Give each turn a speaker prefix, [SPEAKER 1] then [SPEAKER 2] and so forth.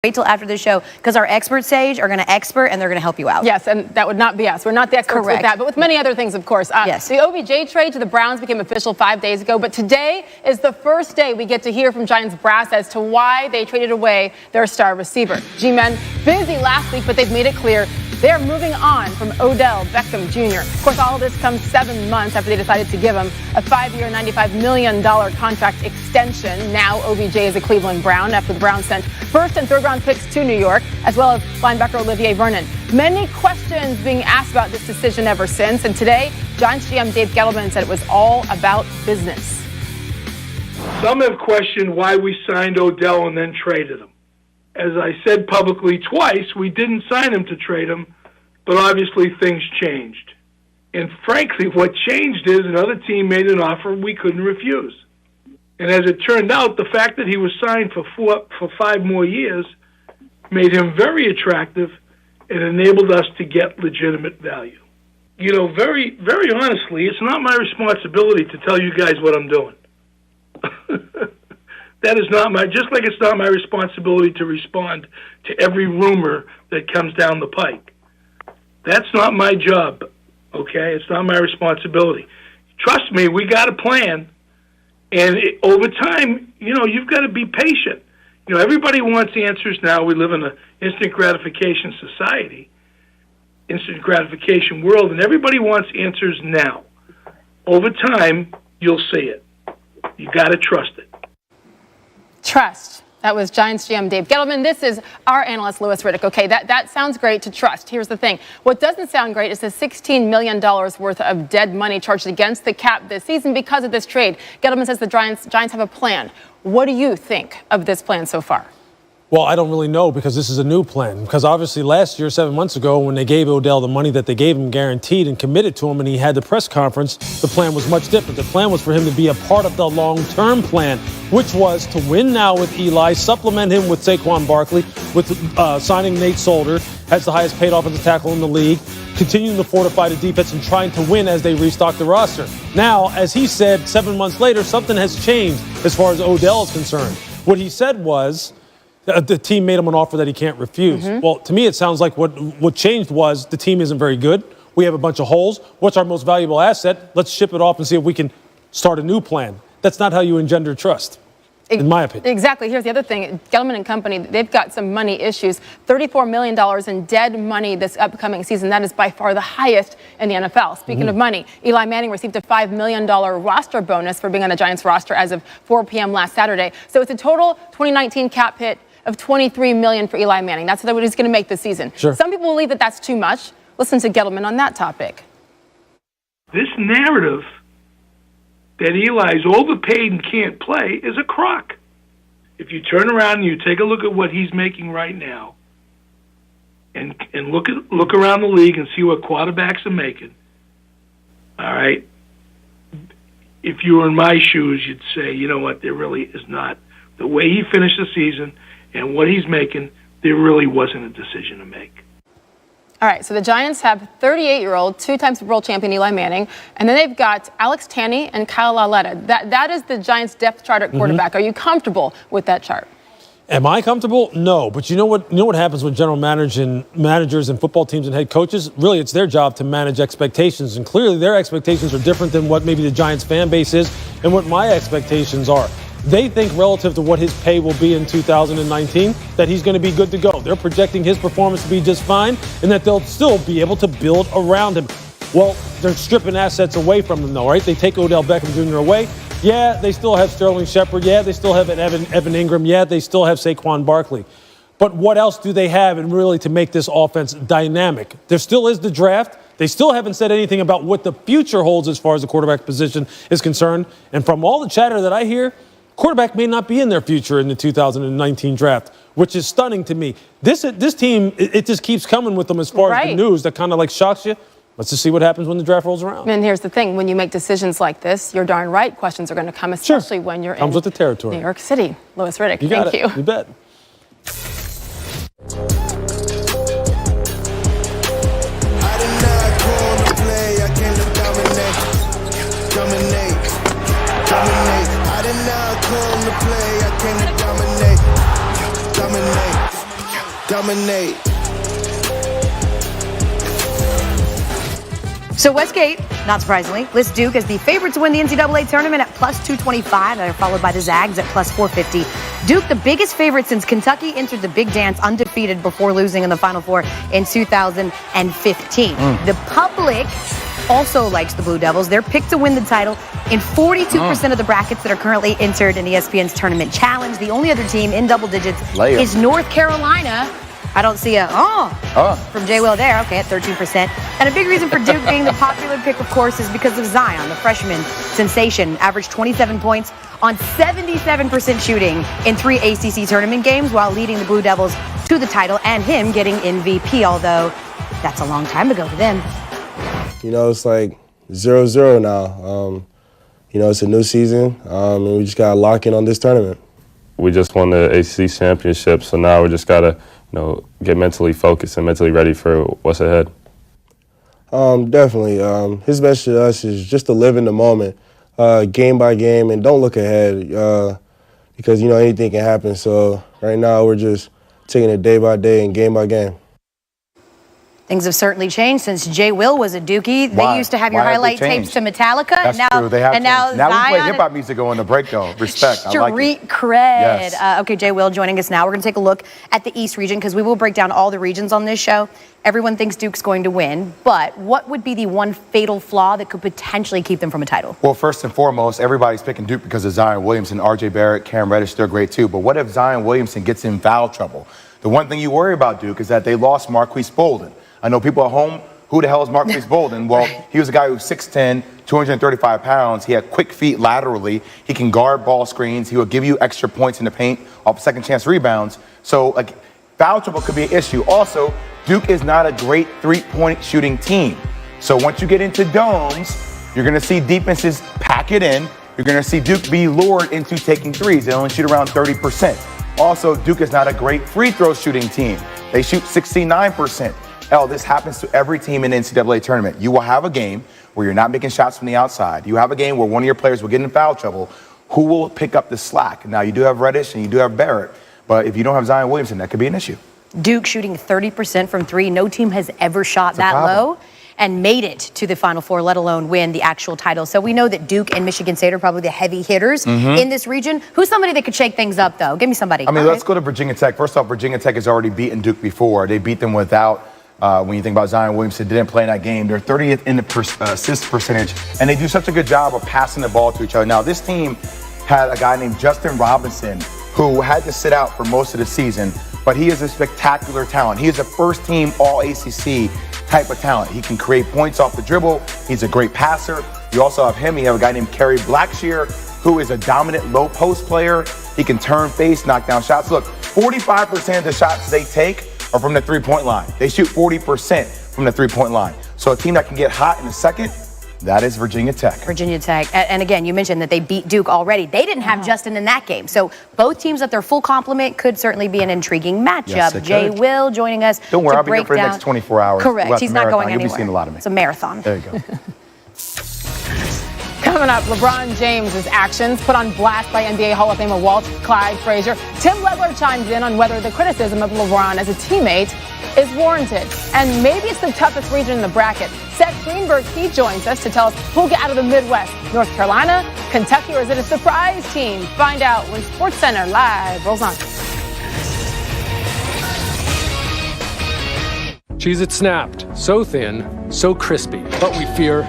[SPEAKER 1] Wait till after the show, because our expert Sage are going to expert and they're going to help you out.
[SPEAKER 2] Yes, and that would not be us. We're not the experts with that, but with many other things, of course.
[SPEAKER 1] Yes.
[SPEAKER 2] The OBJ trade to the Browns became official 5 days ago, but today is the first day we get to hear from Giants brass as to why they traded away their star receiver. G-Men busy last week, but they've made it clear they're moving on from Odell Beckham Jr. Of course, all of this comes 7 months after they decided to give him a 5-year, $95 million contract extension. Now OBJ is a Cleveland Brown after the Browns sent first and third round picks to New York, as well as linebacker Olivier Vernon. Many questions being asked about this decision ever since, and today, Giants GM Dave Gettleman said it was all about business.
[SPEAKER 3] Some have questioned why we signed Odell and then traded him. As I said publicly twice, we didn't sign him to trade him, but obviously things changed. And frankly, what changed is another team made an offer we couldn't refuse. And as it turned out, the fact that he was signed for 5 more years made him very attractive and enabled us to get legitimate value. You know, very, very honestly, it's not my responsibility to tell you guys what I'm doing. That is not just like it's not my responsibility to respond to every rumor that comes down the pike. That's not my job, okay? It's not my responsibility. Trust me, we got a plan. And over time, you know, you've got to be patient. You know, everybody wants answers now. We live in an instant gratification society, instant gratification world, and everybody wants answers now. Over time, you'll see it. You got to trust it.
[SPEAKER 2] Trust. That was Giants GM Dave Gettleman. This is our analyst, Louis Riddick. Okay, that sounds great to trust. Here's the thing. What doesn't sound great is the $16 million worth of dead money charged against the cap this season because of this trade. Gettleman says the Giants have a plan. What do you think of this plan so far?
[SPEAKER 4] Well, I don't really know because this is a new plan. Because obviously last year, 7 months ago, when they gave Odell the money that they gave him guaranteed and committed to him and he had the press conference, the plan was much different. The plan was for him to be a part of the long-term plan, which was to win now with Eli, supplement him with Saquon Barkley, with signing Nate Solder, has the highest paid offensive tackle in the league, continuing to fortify the defense and trying to win as they restock the roster. Now, as he said 7 months later, something has changed as far as Odell is concerned. What he said was, the team made him an offer that he can't refuse. Mm-hmm. Well, to me, it sounds like what changed was the team isn't very good. We have a bunch of holes. What's our most valuable asset? Let's ship it off and see if we can start a new plan. That's not how you engender trust, in my opinion.
[SPEAKER 2] Exactly. Here's the other thing. Gettleman and company, they've got some money issues. $34 million in dead money this upcoming season. That is by far the highest in the NFL. Speaking of money, Eli Manning received a $5 million roster bonus for being on the Giants roster as of 4 p.m. last Saturday. So it's a total 2019 cap hit of $23 million for Eli Manning. That's what he's going to make this season.
[SPEAKER 4] Sure.
[SPEAKER 2] Some people believe that that's too much. Listen to Gettleman on that topic.
[SPEAKER 3] This narrative that Eli's overpaid and can't play is a crock. If you turn around and you take a look at what he's making right now and look around the league and see what quarterbacks are making, all right, if you were in my shoes, you'd say, you know what, there really is not. The way he finished the season and what he's making, there really wasn't a decision to make.
[SPEAKER 2] All right, so the Giants have 38-year-old, 2-time Super Bowl champion Eli Manning, and then they've got Alex Tanney and Kyle Lauletta. That is the Giants' depth chart at quarterback. Are you comfortable with that chart?
[SPEAKER 4] Am I comfortable? No. But you know what happens with general managers and football teams and head coaches? Really, it's their job to manage expectations. And clearly their expectations are different than what maybe the Giants fan base is and what my expectations are. They think relative to what his pay will be in 2019, that he's going to be good to go. They're projecting his performance to be just fine and that they'll still be able to build around him. Well, they're stripping assets away from him, though, right? They take Odell Beckham Jr. away. Yeah, they still have Sterling Shepard. Yeah, they still have Evan Ingram. Yeah, they still have Saquon Barkley. But what else do they have and really to make this offense dynamic? There still is the draft. They still haven't said anything about what the future holds as far as the quarterback position is concerned. And from all the chatter that I hear, quarterback may not be in their future in the 2019 draft, which is stunning to me. This team, it just keeps coming with them as far as the news that kind of like shocks you. Let's just see what happens when the draft rolls around.
[SPEAKER 2] And here's the thing. When you make decisions like this, you're darn right questions are going to come, especially when you're
[SPEAKER 4] Comes with the territory.
[SPEAKER 2] New York City. Louis Riddick,
[SPEAKER 4] thank you. You bet.
[SPEAKER 5] Come to play, I came to dominate. dominate.
[SPEAKER 1] So Westgate, not surprisingly, lists Duke as the favorite to win the NCAA tournament at plus 225. They're followed by the Zags at plus 450. Duke, the biggest favorite since Kentucky entered the Big Dance undefeated before losing in the Final Four in 2015. The public also likes the Blue Devils. They're picked to win the title in 42% of the brackets that are currently entered in ESPN's Tournament Challenge. The only other team in double digits is North Carolina. I don't see a from Jay Will there. Okay, at 13%. And a big reason for Duke being the popular pick, of course, is because of Zion, the freshman sensation. Averaged 27 points on 77% shooting in 3 ACC tournament games while leading the Blue Devils to the title and him getting MVP, although that's a long time ago for them.
[SPEAKER 6] You know, it's like 0-0 now. You know, it's a new season, and we just got to lock in on this tournament.
[SPEAKER 7] We just won the ACC championship, so now we just got to, get mentally focused and mentally ready for what's ahead.
[SPEAKER 6] Definitely. His message to us is just to live in the moment, game by game, and don't look ahead because, anything can happen. So right now we're just taking it day by day and game by game.
[SPEAKER 1] Things have certainly changed since Jay Will was a Dookie. They used to have your highlight tapes to Metallica.
[SPEAKER 8] That's true. They have
[SPEAKER 1] now
[SPEAKER 8] we play hip-hop music on the break, though. Respect. I like
[SPEAKER 1] Street
[SPEAKER 8] it.
[SPEAKER 1] cred.
[SPEAKER 8] Yes.
[SPEAKER 1] Okay, Jay Will joining us now. We're going to take a look at the East region because we will break down all the regions on this show. Everyone thinks Duke's going to win, but what would be the one fatal flaw that could potentially keep them from a title?
[SPEAKER 8] Well, first and foremost, everybody's picking Duke because of Zion Williamson, R.J. Barrett, Cam Reddish. They're great, too. But what if Zion Williamson gets in foul trouble? The one thing you worry about Duke is that they lost Marquise Bolden. I know people at home, who the hell is Marquise Bolden? Well, he was a guy who was 6'10", 235 pounds. He had quick feet laterally. He can guard ball screens. He will give you extra points in the paint off second chance rebounds. So, foul trouble could be an issue. Also, Duke is not a great three-point shooting team. So once you get into domes, you're going to see defenses pack it in. You're going to see Duke be lured into taking threes. They only shoot around 30%. Also, Duke is not a great free throw shooting team. They shoot 69%. This happens to every team in the NCAA tournament. You will have a game where you're not making shots from the outside. You have a game where one of your players will get in foul trouble. Who will pick up the slack? Now, you do have Reddish and you do have Barrett, but if you don't have Zion Williamson, that could be an issue.
[SPEAKER 1] Duke shooting 30% from three. No team has ever shot that low and made it to the Final Four, let alone win the actual title. So we know that Duke and Michigan State are probably the heavy hitters in this region. Who's somebody that could shake things up, though? Give me somebody.
[SPEAKER 8] Let's go to Virginia Tech. First off, Virginia Tech has already beaten Duke before. They beat them without, when you think about Zion Williamson, didn't play in that game. They're 30th in the assist percentage, and they do such a good job of passing the ball to each other. Now, this team had a guy named Justin Robinson who had to sit out for most of the season, but he is a spectacular talent. He is a first-team All-ACC type of talent. He can create points off the dribble. He's a great passer. You also have him. You have a guy named Kerry Blackshear, who is a dominant low-post player. He can turn face, knock down shots. Look, 45% of the shots they take are from the three-point line. They shoot 40% from the three-point line. So a team that can get hot in a second, that is Virginia Tech.
[SPEAKER 1] Virginia Tech. And again, you mentioned that they beat Duke already. They didn't have Justin in that game. So both teams at their full complement could certainly be an intriguing matchup.
[SPEAKER 8] Yes,
[SPEAKER 1] Jay Will joining us.
[SPEAKER 8] Don't worry,
[SPEAKER 1] to
[SPEAKER 8] I'll be here for the next 24 hours.
[SPEAKER 1] Correct. He's not going anywhere.
[SPEAKER 8] You'll be seeing a lot of me.
[SPEAKER 1] It's a marathon.
[SPEAKER 8] There you go.
[SPEAKER 2] Coming up, LeBron James's actions put on blast by NBA Hall of Famer Walt Clyde Frazier. Tim Legler chimes in on whether the criticism of LeBron as a teammate is warranted. And maybe it's the toughest region in the bracket. Seth Greenberg, he joins us to tell us who'll get out of the Midwest. North Carolina, Kentucky, or is it a surprise team? Find out when SportsCenter Live rolls on.
[SPEAKER 9] Cheez-It snapped, so thin, so crispy, but we fear